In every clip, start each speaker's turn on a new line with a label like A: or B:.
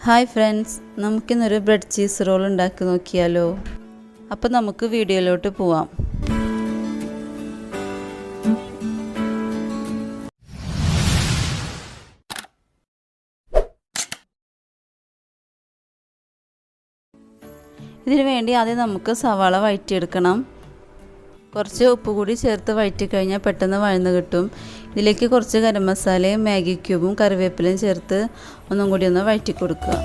A: Hi friends, നമുക്കിന്നൊരു bread cheese roll ഉണ്ടാക്കി നോക്കിയാലോ. അപ്പോൾ നമുക്ക് വീഡിയോയിലോട്ട് പോവാം. ഇതിനു വേണ്ടി ആദ്യം നമുക്ക് സവാള വഴറ്റിയെടുക്കണം. കുറച്ച് ഉപ്പ് കൂടി ചേർത്ത് വഴറ്റി കഴിഞ്ഞാൽ പെട്ടെന്ന് വഴന്ന് കിട്ടും. ഇതിലേക്ക് കുറച്ച് ഗരം മസാലയും മാഗി ക്യൂബും കറിവേപ്പിലയും ചേർത്ത് ഒന്നും കൂടി ഒന്ന് വഴറ്റി കൊടുക്കുക.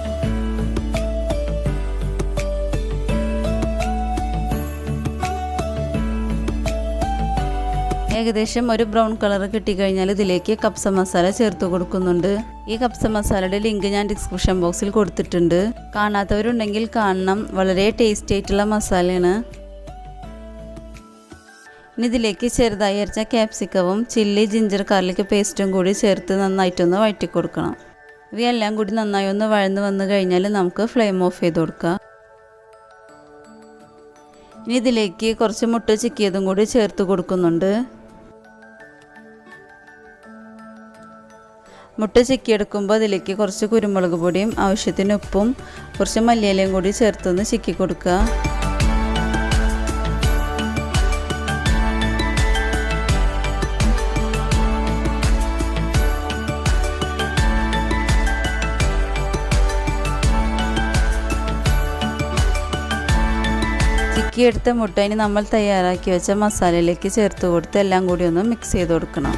A: ഏകദേശം ഒരു ബ്രൗൺ കളർ കിട്ടിക്കഴിഞ്ഞാൽ ഇതിലേക്ക് കപ്സ മസാല ചേർത്ത് കൊടുക്കുന്നുണ്ട്. ഈ കപ്സ മസാലയുടെ ലിങ്ക് ഞാൻ ഡിസ്ക്രിപ്ഷൻ ബോക്സിൽ കൊടുത്തിട്ടുണ്ട്. കാണാത്തവരുണ്ടെങ്കിൽ കാണണം. വളരെ ടേസ്റ്റി ആയിട്ടുള്ള മസാലയാണ്. ഇനി ഇതിലേക്ക് ചെറുതായി അരച്ച ക്യാപ്സിക്കവും ചില്ലി ജിഞ്ചർ ഗാർലിക് പേസ്റ്റും കൂടി ചേർത്ത് നന്നായിട്ടൊന്ന് വഴറ്റി കൊടുക്കണം. ഇവയെല്ലാം കൂടി നന്നായി ഒന്ന് വഴന്ന് വന്നു കഴിഞ്ഞാൽ നമുക്ക് ഫ്ലെയിം ഓഫ് ചെയ്ത് കൊടുക്കാം. ഇനി ഇതിലേക്ക് കുറച്ച് മുട്ട ചിക്കിയതും കൂടി ചേർത്ത് കൊടുക്കുന്നുണ്ട്. മുട്ട ചിക്കിയെടുക്കുമ്പോൾ അതിലേക്ക് കുറച്ച് കുരുമുളക് പൊടിയും ആവശ്യത്തിന് ഉപ്പും കുറച്ച് മല്ലിയിലയും കൂടി ചേർത്തൊന്ന് ചിക്കി കൊടുക്കുക. ചിക്കിയെടുത്ത മുട്ട ഇനി നമ്മൾ തയ്യാറാക്കി വെച്ച മസാലയിലേക്ക് ചേർത്ത് കൊടുത്ത് എല്ലാം കൂടി ഒന്ന് മിക്സ് ചെയ്ത് കൊടുക്കണം.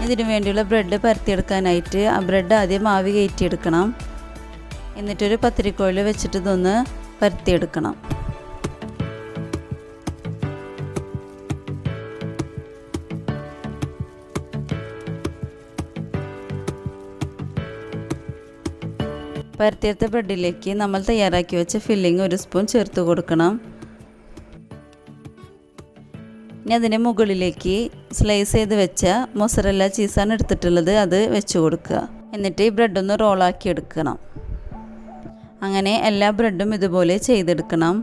A: ഇതിനു വേണ്ടിയുള്ള ബ്രെഡ് പരത്തിയെടുക്കാനായിട്ട് ആ ബ്രെഡ് ആദ്യം ആവി കയറ്റിയെടുക്കണം. എന്നിട്ടൊരു പത്തിരിക്കോലിൽ വെച്ചിട്ട് ഇതൊന്ന് പരത്തിയെടുക്കണം. പരത്തിയെടുത്ത ബ്രെഡിലേക്ക് നമ്മൾ തയ്യാറാക്കി വെച്ച ഫില്ലിങ് ഒരു സ്പൂൺ ചേർത്ത് കൊടുക്കണം. ഇനി അതിൻ്റെ മുകളിലേക്ക് സ്ലൈസ് ചെയ്ത് വെച്ച മൊസറല്ല ചീസാണ് എടുത്തിട്ടുള്ളത്. അത് വെച്ച് കൊടുക്കുക. എന്നിട്ട് ഈ ബ്രെഡൊന്ന് റോളാക്കി എടുക്കണം. അങ്ങനെ എല്ലാ ബ്രെഡും ഇതുപോലെ ചെയ്തെടുക്കണം.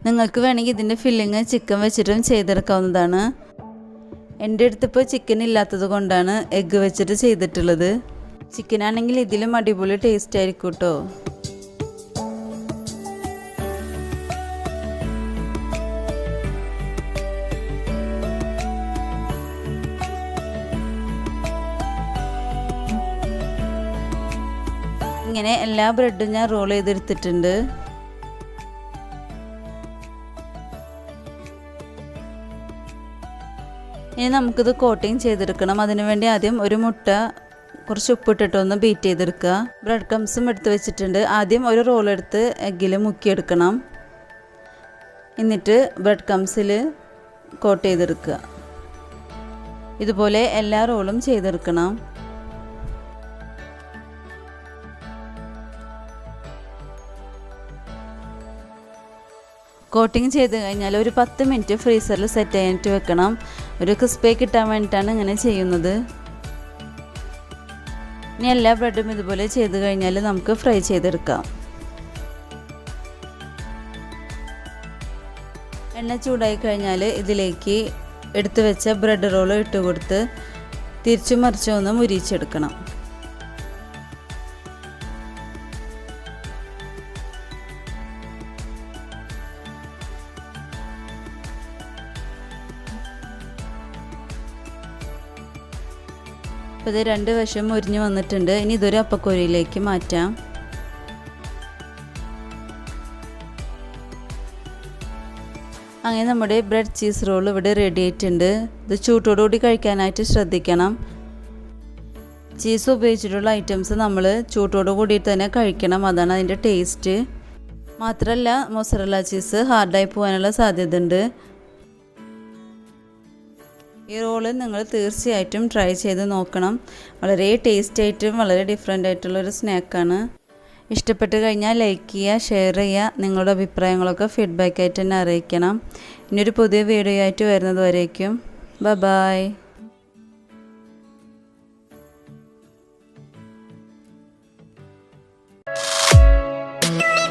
A: നിങ്ങൾക്ക് വേണമെങ്കിൽ ഇതിൻ്റെ ഫില്ലിങ് ചിക്കൻ വെച്ചിട്ടും ചെയ്തെടുക്കാവുന്നതാണ്. എൻ്റെ അടുത്തിപ്പോൾ ചിക്കൻ ഇല്ലാത്തത് കൊണ്ടാണ് എഗ്ഗ് വെച്ചിട്ട് ചെയ്തിട്ടുള്ളത്. ചിക്കനാണെങ്കിൽ ഇതിലും അടിപൊളി ടേസ്റ്റ് ആയിരിക്കും കേട്ടോ. ഇങ്ങനെ എല്ലാ ബ്രെഡും ഞാൻ റോൾ ചെയ്തെടുത്തിട്ടുണ്ട്. ഇനി നമുക്കിത് കോട്ടിങ് ചെയ്തെടുക്കണം. അതിനുവേണ്ടി ആദ്യം ഒരു മുട്ട കുറച്ച് ഉപ്പിട്ടിട്ടൊന്ന് ബീറ്റ് ചെയ്തെടുക്കുക. ബ്രെഡ് ക്രംസും എടുത്ത് വെച്ചിട്ടുണ്ട്. ആദ്യം ഒരു റോൾ എടുത്ത് എഗ്ഗിൽ മുക്കിയെടുക്കണം. എന്നിട്ട് ബ്രെഡ് ക്രംസിൽ കോട്ട് ചെയ്തെടുക്കുക. ഇതുപോലെ എല്ലാ റോളും ചെയ്തെടുക്കണം. കോട്ടിങ് ചെയ്ത് കഴിഞ്ഞാൽ ഒരു 10 മിനിറ്റ് ഫ്രീസറിൽ സെറ്റ് ചെയ്യാനായിട്ട് വെക്കണം. ഒരു ക്രിസ്പി കിട്ടാൻ വേണ്ടിയിട്ടാണ് ഇങ്ങനെ ചെയ്യുന്നത്. ഇനി എല്ലാ ബ്രെഡും ഇതുപോലെ ചെയ്ത് കഴിഞ്ഞാൽ നമുക്ക് ഫ്രൈ ചെയ്തെടുക്കാം. എണ്ണ ചൂടായി കഴിഞ്ഞാൽ ഇതിലേക്ക് എടുത്തു വെച്ച ബ്രെഡ് റോള് ഇട്ട് കൊടുത്ത് തിരിച്ചു മറിച്ചൊന്ന് മുരിച്ചെടുക്കണം. അപ്പോൾ ഇത് 2 വശം മുരിഞ്ഞ് വന്നിട്ടുണ്ട്. ഇനി ഇതൊരു അപ്പക്കോരിയിലേക്ക് മാറ്റാം. അങ്ങനെ നമ്മുടെ ബ്രെഡ് ചീസ് റോൾ ഇവിടെ റെഡി ആയിട്ടുണ്ട്. ഇത് ചൂട്ടോടുകൂടി കഴിക്കാനായിട്ട് ശ്രദ്ധിക്കണം. ചീസ് ഉപയോഗിച്ചിട്ടുള്ള ഐറ്റംസ് നമ്മൾ ചൂട്ടോടു കൂടി തന്നെ കഴിക്കണം. അതാണ് അതിൻ്റെ ടേസ്റ്റ്. മാത്രമല്ല മൊസറല്ല ചീസ് ഹാർഡായി പോകാനുള്ള സാധ്യത ഉണ്ട്. ഈ റോള് നിങ്ങൾ തീർച്ചയായിട്ടും ട്രൈ ചെയ്ത് നോക്കണം. വളരെ ടേസ്റ്റ് ആയിട്ടും വളരെ ഡിഫറെൻ്റ് ആയിട്ടുള്ളൊരു സ്നാക്കാണ്. ഇഷ്ടപ്പെട്ട് കഴിഞ്ഞാൽ ലൈക്ക് ചെയ്യുക, ഷെയർ ചെയ്യുക. നിങ്ങളുടെ അഭിപ്രായങ്ങളൊക്കെ ഫീഡ്ബാക്കായിട്ട് തന്നെ അറിയിക്കണം. ഇനിയൊരു പുതിയ വീഡിയോ ആയിട്ട് വരുന്നത് വരേക്കും ബൈ.
B: you.